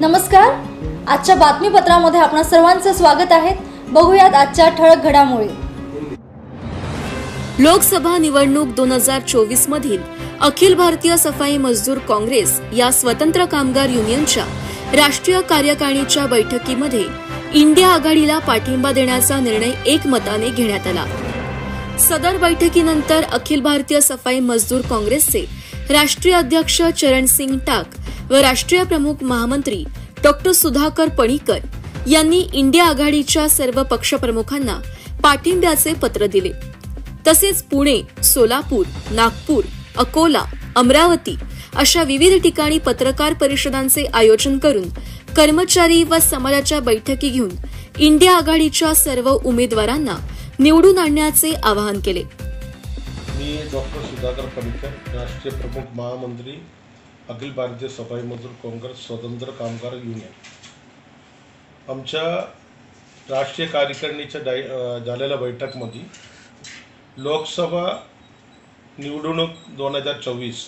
नमस्कार, आजच्या बातमीपत्रामध्ये आपणा सर्वांचे स्वागत आहे। बघूयात आजच्या ठळक घडामोडी। लोकसभा निवडणूक 2024 मधील अखिल भारतीय सफाई मजदूर काँग्रेस या स्वतंत्र कामगार युनियनच्या राष्ट्रीय कार्यकारिणीच्या बैठकीमध्ये इंडिया आघाडीला पाठिंबा देण्याचा निर्णय एकमताने घेण्यात आला। सदर बैठकीनंतर अखिल भारतीय सफाई मजदूर काँग्रेसचे राष्ट्रीय अध्यक्ष चरण सिंग टाक व राष्ट्रीय प्रमुख महामंत्री डॉक्टर सुधाकर पणीकर यांनी इंडिया आघाडीच्या सर्व पक्षप्रमुखांना पाठिंब्याचे पत्र दिले। तसेच पुणे, सोलापूर, नागपूर, अकोला, अमरावती अशा विविध ठिकाणी पत्रकार परिषदांचे आयोजन करून कर्मचारी व समाजाच्या बैठकी घेऊन इंडिया आघाडीच्या सर्व उमेदवारांना निवडून आणण्याचे आवाहन केले। मी डॉक्टर सुधाकर पणीकर, राष्ट्रीय प्रमुख महामंत्री, अखिल भारतीय सफाई मजदूर काँग्रेस स्वतंत्र कामगार युनियन। आमच्या राष्ट्रीय कार्यकारिणीच्या झालेल्या बैठकीमध्ये लोकसभा निवडणूक 2024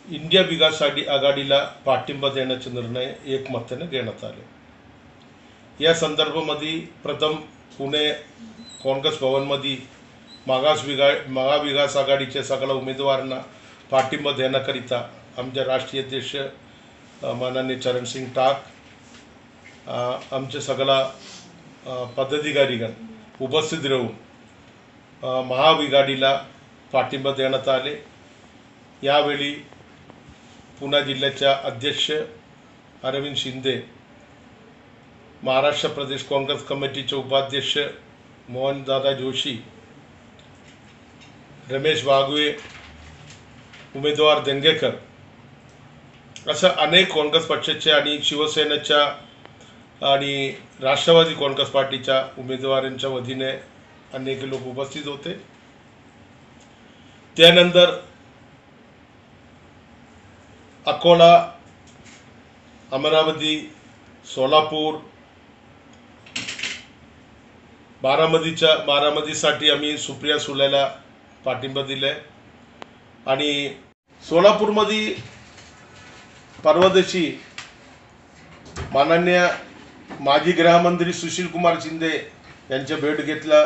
इंडिया विकास आघाडीला पाठिंबा देण्याचे निर्णय एकमताने घेण्यात आले। या संदर्भामध्ये प्रथम पुणे काँग्रेस भवनमध्ये महाविकास आघाडीच्या सगळ्या उमेदवारांना पाठिंबा देण्याकरिता आमचे राष्ट्रीय अध्यक्ष माननीय चरण सिंग टाक, आमचे सगळा पदाधिकारीगण उपस्थित राहून महाआघाडीला पाठिंबा देण्यात आले। यावेळी पुणे जिल्ह्याच्या अध्यक्ष अरविंद शिंदे, महाराष्ट्र प्रदेश काँग्रेस कमिटीचे उपाध्यक्ष मोहनदादा जोशी, रमेश वाघवे, उमेदवार दंगेकर अशा अनेक काँग्रेस पक्षाचे आणि शिवसेनेच्या आणि राष्ट्रवादी काँग्रेस पार्टीच्या उमेदवारांच्या वतीने अनेक लोक उपस्थित होते। त्यानंतर अकोला, अमरावती, सोलापूर, बारामतीसाठी आम्ही सुप्रिया सुलेला पाठिंबा दिले आणि सोलापूरमध्ये परवादिवशी माननीय माजी गृहमंत्री सुशील कुमार शिंदे यांच्या भेट घेतला।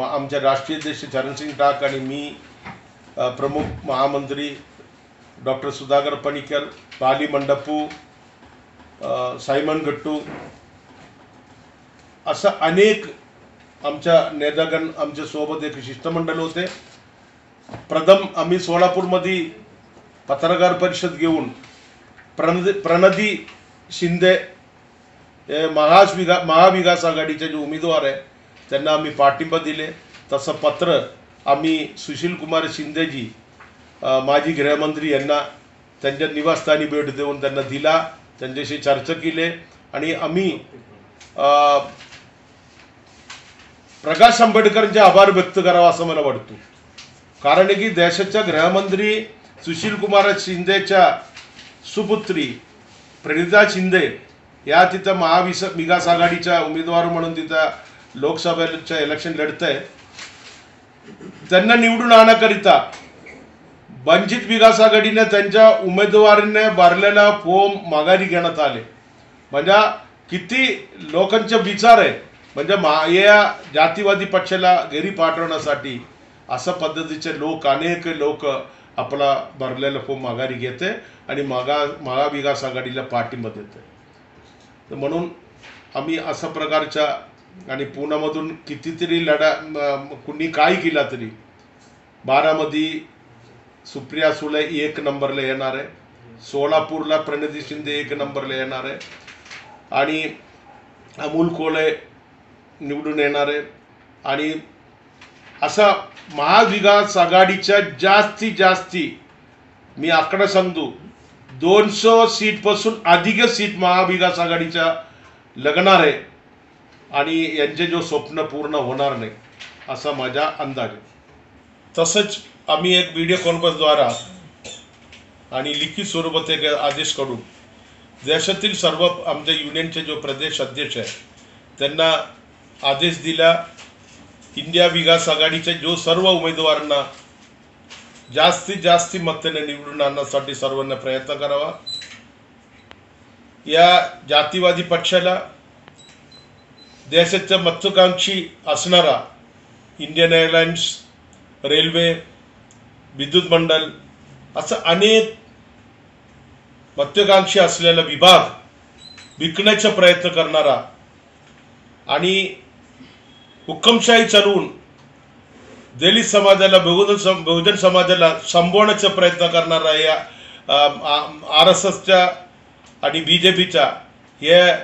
आमच्या राष्ट्रीय अध्यक्ष चरण सिंग टाक आणि मी प्रमुख महामंत्री डॉक्टर सुधाकर पणीकर, बाली मंडपू, सायमन गट्टू असा अनेक आमच्या नेतागण आमच्या सोबत एक शिष्टमंडळ होते। प्रथम आम्ही सोलापूरमध्ये पत्रकार परिषद घेऊन प्रणती शिंदे महाविकास आघाडीचे जे उमेदवार आहे त्यांना आम्ही पाठिंबा दिले। तसं पत्र आम्ही सुशील कुमार शिंदेजी माजी गृहमंत्री यांना त्यांच्या निवासस्थानी भेट देऊन त्यांना दिला, त्यांच्याशी चर्चा केली आणि आम्ही प्रकाश आंबेडकरांचे आभार व्यक्त करावा असं मला वाटतं। कारण की देशाच्या गृहमंत्री सुशील कुमार शिंदेच्या सुपुत्री प्रणिता शिंदे या तिथं महाविकास आघाडीच्या उमेदवार म्हणून तिथं लोकसभेच्या इलेक्शन लढत आहे। त्यांना निवडून आणण्याकरिता वंचित विकास आघाडीने त्यांच्या उमेदवारांनी भरलेला फॉर्म माघारी घेण्यात आले। म्हणजे किती लोकांचे विचार आहे, म्हणजे या जातीवादी पक्षाला घरी पाठवण्यासाठी अशा पद्धतीचे अनेक लोक आपला भरलेला फॉर्म माघारी घेते आणि महाविकास आघाडीला पाठिंबा देते। तर म्हणून आम्ही अशा प्रकारच्या आणि पुण्यामधून कितीतरी कुणी काय केला तरी बारामती सुप्रिया सुले 1 नंबरला येणार आहे, सोलापूरला प्रणती शिंदे 1 नंबरला येणार आहे आणि अमोल कोल्हे निवडून येणार आहे। आणि असा महाविकास आघाडीच्या जास्तीत जास्त मी आकडा सांगतो 200 सीट पासून अधिक सीट महाविकास आघाडीच्या लागणार आहे आणि यांचे जो स्वप्न पूर्ण होणार नाही असा माझा अंदाज आहे। तसंच आम्ही एक व्हिडिओ कॉन्फरन्सद्वारा आणि लिखित स्वरूपात एक आदेश काढून देशातील सर्व आमच्या युनियनचे जो प्रदेश अध्यक्ष आहे त्यांना आदेश दिला, इंडिया विकास आघाडीच्या जो सर्व उमेदवारांना जास्तीत जास्त मताने निवडून आणण्यासाठी सर्वांना प्रयत्न करावा। या जातीवादी पक्षाला देशाच्या महत्त्वाकांक्षी असणारा इंडियन एअरलाइन्स, रेल्वे, विद्युत मंडळ असं अनेक महत्त्वाकांक्षी असलेला विभाग विकण्याचा प्रयत्न करणारा आणि हुकुमशाही चालवून दलित समाजाला, बहुजन समाजाला संपवण्याचा प्रयत्न करणारा या RSSच्या आणि BJPच्या या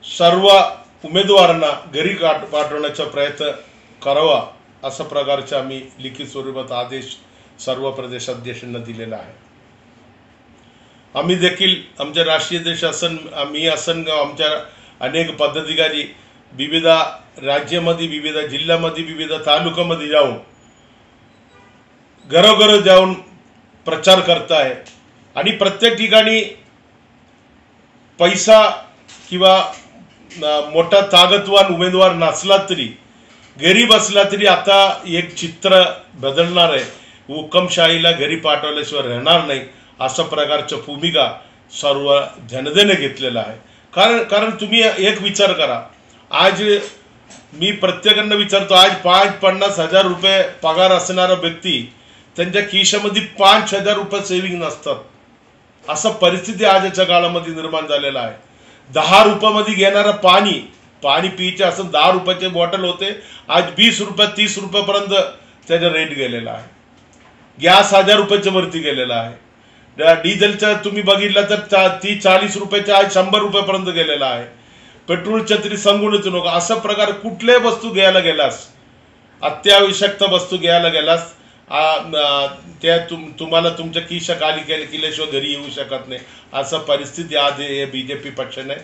सर्व उमेदवारांना घरी पाठवण्याचा प्रयत्न करावा अशा प्रकारचा आम्ही लिखित स्वरूपात आदेश सर्व प्रदेशाध्यक्षांना दिलेला आहे. आम्ही देखील आमच्या राष्ट्रीय अध्यक्ष असन, आम्ही असन, आमच्या अनेक पदाधिकारी विविध राज्यामध्ये, विविध जिल्ह्यामध्ये, विविध तालुक्यामध्ये जाऊन घरोघर जाऊन प्रचार करताय आणि प्रत्येक ठिकाणी पैसा किंवा मोठा ताकदवान उमेदवार नसला तरी, गरीब असला तरी आता एक चित्र बदलणार आहे. हुकुमशाहीला घरी पाठवल्याशिवाय राहणार नाही अशा प्रकारची भूमिका सर्व जनतेने घेतलेला आहे. कारण तुम्ही एक विचार करा, आज मी प्रत्येकांना विचारतो, आज 50 हजार रुपये पगार असणारा व्यक्ती त्यांच्या खिशामध्ये 5,000 रुपये सेव्हिंग नसतात. असा परिस्थिती आजच्या काळामध्ये निर्माण झालेला आहे. 10 रुपयामध्ये घेणारा पाणी पियचे असं 10 रुपयाचे बॉटल होते, आज 20 रुपये 30 रुपयापर्यंत त्याचा रेट गेलेला आहे. गॅस 1000 रुपयाच्या वरती गेलेला आहे. डिझेलचा तुम्ही बघितलं तर 30-40 रुपयाच्या आज 100 रुपयापर्यंत गेलेला आहे. पेट्रोलच्या तरी सांगूनच नको. अशा प्रकारे कुठल्याही वस्तू घ्यायला गेलास, अत्यावश्यक वस्तू घ्यायला गेलास, त्या तुम्हाला तुमच्या खिशा खाली केल्याशिवाय घरी येऊ शकत नाही. असा परिस्थिती आज हे BJP पक्षाने,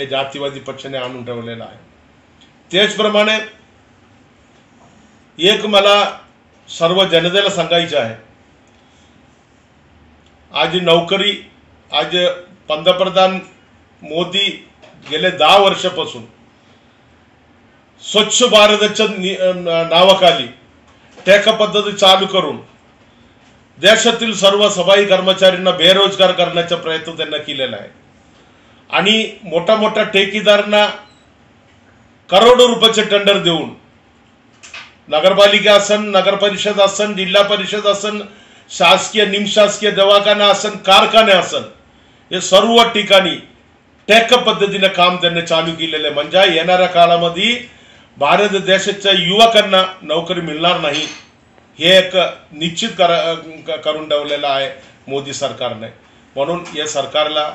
जातीवादी पक्षाने आणून ठेवलेला आहे. त्याचप्रमाणे एक मला सर्व जनतेला सांगायचं आहे, आज नोकरी, आज पंतप्रधान मोदी गेले 10 वर्षापासून स्वच्छ भारताच्या नावाखाली टॅक्स पद्धती चालू करून देशातील सर्व सफाई कर्मचाऱ्यांना बेरोजगार करण्याचा प्रयत्न त्यांना केलेला आहे. आणि मोठा मोठा ठेकेदारांना करोडो रुपयाचे टेंडर देऊन नगरपालिका असन, नगरपरिषद असन, जिल्हा परिषद असन, शासकीय निमशासकीय दवाखाना असन, कारखाने असन, हे सर्व ठिकाणी टॅक्स पद्धतीने काम त्यांनी चालू केलेलं आहे. म्हणजे येणाऱ्या काळामध्ये भारत देशाच्या युवकांना नोकरी मिळणार नाही हे एक निश्चित करून ठेवलेलं आहे मोदी सरकारने. म्हणून या सरकारला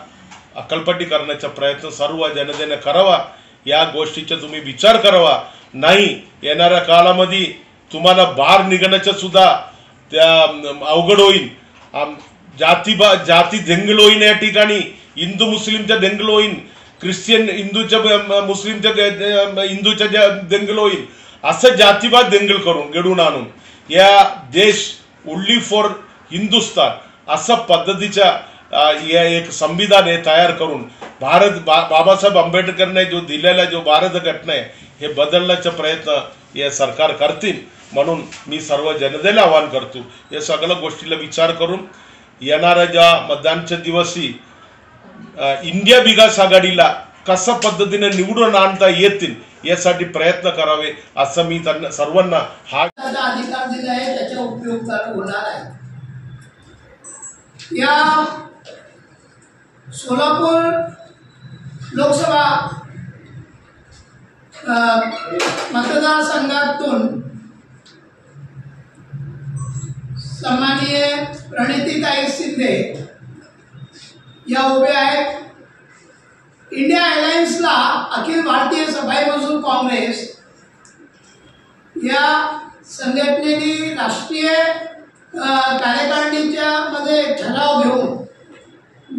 अक्कलपट्टी करण्याचा प्रयत्न सर्व जनतेने करावा. या गोष्टीचा तुम्ही विचार करावा. नाही येणाऱ्या काळामध्ये तुम्हाला बाहेर निघण्याचं सुद्धा त्या अवघड होईल. जाती दंगल होईन, या ठिकाणी हिंदू मुस्लिमच्या दंगल होईन, ख्रिश्चन हिंदूच्या हिंदूच्या दंगल होईल. असं जातीवाद दंगल करून घडून आणून या देश ओनली फॉर हिंदुस्तान असा पद्धतीच्या एक संविधान हे तयार करून बाबासाहेब आंबेडकरने जो दिलेला जो भारत घटना आहे हे बदलण्याचा प्रयत्न हे सरकार करतील. म्हणून मी सर्व जनतेला आवाहन करतो, या सगळ्या गोष्टीला विचार करून येणाऱ्या ज्या मतदानच्या दिवशी इंडिया विकास आघाडीला कशा पद्धतीने निवडून आणता येतील यासाठी प्रयत्न करावे असं मी त्यांना सर्वांना हा अधिकार दिला आहे, त्याचा उपयोग होणार आहे. या सोलापूर लोकसभा मतदारसंघातून सन्माननीय प्रणितीताई शिंदे या उभ्या आहेत. इंडिया अलायन्सला अखिल भारतीय सफाई मजदूर काँग्रेस या संघटनेने राष्ट्रीय कार्यकारिणीच्या मध्ये ठराव घेऊन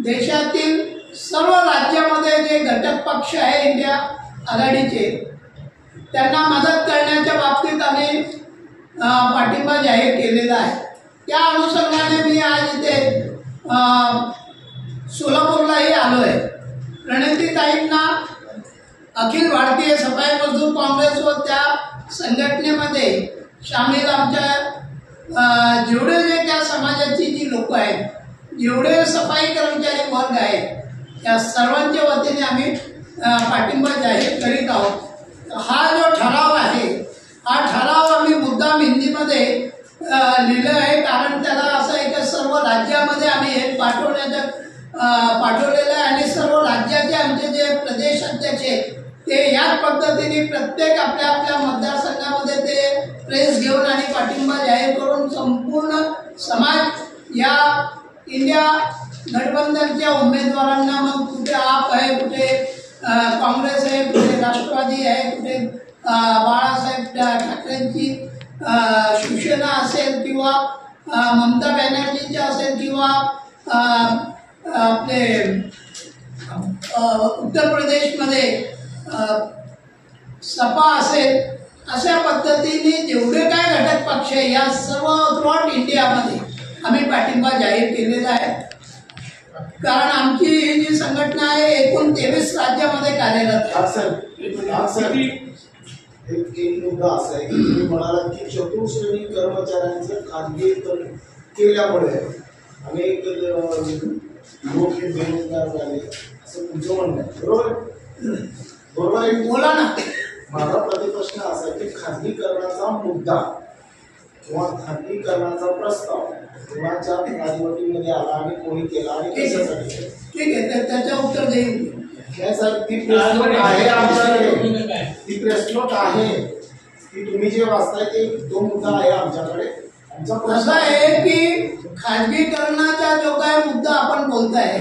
देशातील सर्व राज्यामध्ये जे घटक पक्ष आहे इंडिया आघाडीचे त्यांना मदत करण्याच्या बाबतीत आम्ही पाठिंबा जाहीर केलेला आहे. त्या अनुषंगाने मी आज इथे सोलापूरलाही आलो आहे. प्रणितीताईंना अखिल भारतीय सफाई मजदूर काँग्रेस व त्या संघटनेमध्ये सामील आमच्या जेवढे जे त्या समाजाची जी लोक आहेत जेवढे सफाई कर्मचारी वर्ग आहेत त्या सर्वांच्या वतीने आम्ही पाठिंबा जाहीर करीत आहोत। हा जो ठराव आहे हा ठराव आम्ही मुद्दाम हिंदीमध्ये लिहिलं आहे, कारण त्याला असं आहे की सर्व राज्यामध्ये आम्ही हे पाठवलेलं आहे आणि सर्व राज्याचे आमचे जे प्रदेश अध्यक्ष आहेत ते याच पद्धतीने प्रत्येक आपल्या आपल्या मतदारसंघामध्ये ते प्रेस घेऊन आणि पाठिंबा जाहीर करून संपूर्ण समाज या इंडिया गठबंधनच्या उमेदवारांना, मग कुठे आप आहे, कुठे काँग्रेस आहे, कुठे राष्ट्रवादी आहे, कुठे बाळासाहेब ठाकरेंची शिवसेना असेल किंवा ममता बॅनर्जींच्या असेल किंवा आपले उत्तर प्रदेशमध्ये सपा असेल, अशा पद्धतीने जेवढे काय घटक पक्ष आहे या सर्व थ्रूआउट इंडियामध्ये आम्ही पाठिंबा जाहीर केलेला आहे। कारण आमची ही जी संघटना आहे एकूण 23 राज्यामध्ये कार्यरत आहे। एक मुद्दा असा आहे की तुम्ही म्हणालात की चतुश्रेणी कर्मचाऱ्यांचं खाजगीकरण केल्यामुळे अनेक लोक बेरोजगार झाले असं तुमचं म्हणणं आहे, बरोबर आहे? बोला ना। माझा प्रतिप्रश्न असा आहे की खाजगीकरणाचा मुद्दा किंवा खाजगीकरणाचा प्रस्ताव कोणाच्या राजवटीमध्ये आला आणि कोणी केला आणि कशासाठी? ठीक आहे, त्याचं उत्तर देईल। ती प्रेस नोट आहे आमच्याकडे, ती प्रेस नोट आहे ती तुम्ही जे वाचताय ते तो मुद्दा आहे आमच्याकडे। आमचा असं आहे की खाजगीकरणाचा जो काय मुद्दा आपण बोलताय